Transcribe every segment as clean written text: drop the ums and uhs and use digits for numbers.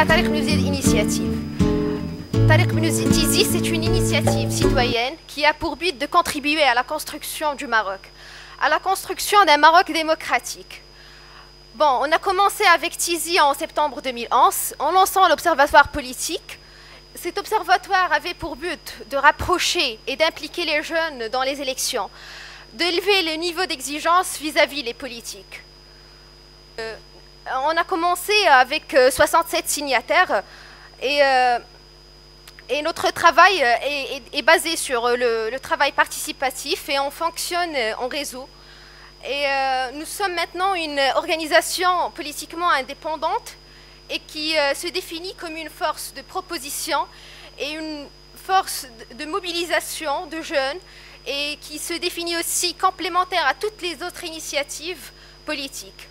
la Tariq Ibn Ziyad Initiative. Tariq Ibn Tizi, c'est une initiative citoyenne qui a pour but de contribuer à la construction du Maroc, à la construction d'un Maroc démocratique. Bon, on a commencé avec Tizi en septembre 2011 en lançant l'Observatoire politique. Cet observatoire avait pour but de rapprocher et d'impliquer les jeunes dans les élections, d'élever le niveau d'exigence vis-à-vis les politiques. On a commencé avec 67 signataires et notre travail est basé sur le travail participatif et on fonctionne en réseau. Et nous sommes maintenant une organisation politiquement indépendante et qui se définit comme une force de proposition et une force de mobilisation de jeunes et qui se définit aussi complémentaire à toutes les autres initiatives politiques.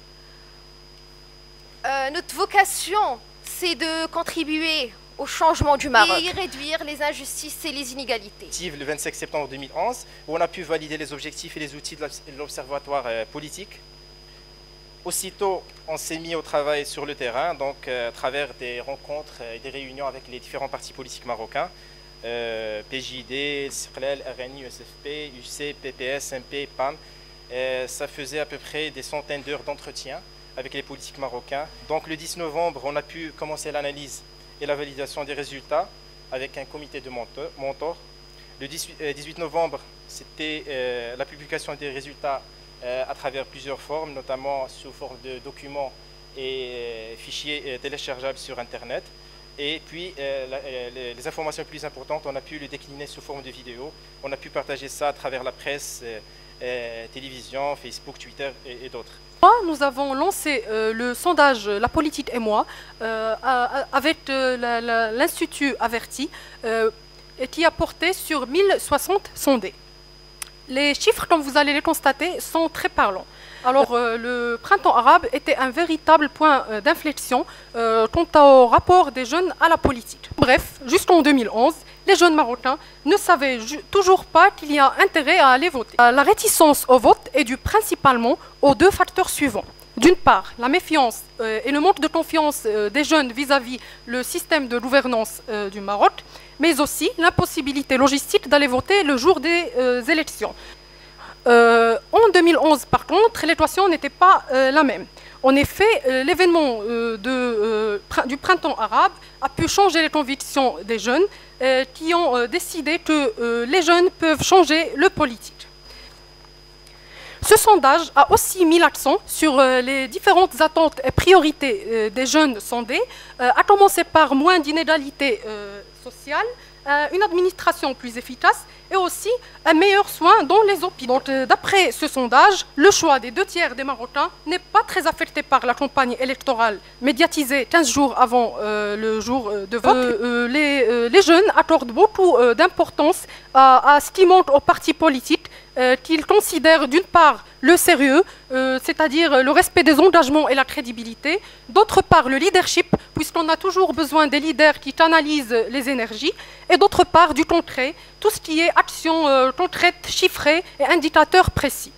Notre vocation, c'est de contribuer au changement du Maroc et réduire les injustices et les inégalités. Le 25 septembre 2011, où on a pu valider les objectifs et les outils de l'observatoire politique. Aussitôt, on s'est mis au travail sur le terrain, donc à travers des rencontres et des réunions avec les différents partis politiques marocains, PJD, CIRLEL, RNI, USFP, UC, PPS, MP, PAM. Ça faisait à peu près des centaines d'heures d'entretien avec les politiques marocains. Donc le 10 novembre, on a pu commencer l'analyse et la validation des résultats avec un comité de mentors. Le 18 novembre, c'était la publication des résultats à travers plusieurs formes, notamment sous forme de documents et fichiers téléchargeables sur Internet. Et puis, les informations les plus importantes, on a pu les décliner sous forme de vidéos. On a pu partager ça à travers la presse, télévision, Facebook, Twitter et d'autres. Nous avons lancé le sondage La politique et moi avec l'Institut Averti qui a porté sur 1060 sondés. Les chiffres, comme vous allez les constater, sont très parlants. Alors, le printemps arabe était un véritable point d'inflexion quant au rapport des jeunes à la politique. Bref, jusqu'en 2011, les jeunes marocains ne savaient toujours pas qu'il y a intérêt à aller voter. La réticence au vote est due principalement aux deux facteurs suivants. D'une part, la méfiance et le manque de confiance des jeunes vis-à-vis le système de gouvernance du Maroc, mais aussi l'impossibilité logistique d'aller voter le jour des élections. En 2011, par contre, l'équation n'était pas la même. En effet, l'événement du printemps arabe a pu changer les convictions des jeunes qui ont décidé que les jeunes peuvent changer le politique. Ce sondage a aussi mis l'accent sur les différentes attentes et priorités des jeunes sondés, à commencer par moins d'inégalités sociales, une administration plus efficace et aussi un meilleur soin dans les hôpitaux. Donc, d'après ce sondage, le choix des 2/3 des Marocains n'est pas très affecté par la campagne électorale médiatisée 15 jours avant le jour de vote. Les jeunes accordent beaucoup d'importance à ce qui manque aux partis politiques qu'ils considèrent d'une part le sérieux, c'est-à-dire le respect des engagements et la crédibilité, d'autre part le leadership, puisqu'on a toujours besoin des leaders qui canalisent les énergies, et d'autre part du concret, tout ce qui est action concrète, chiffrée et indicateurs précis.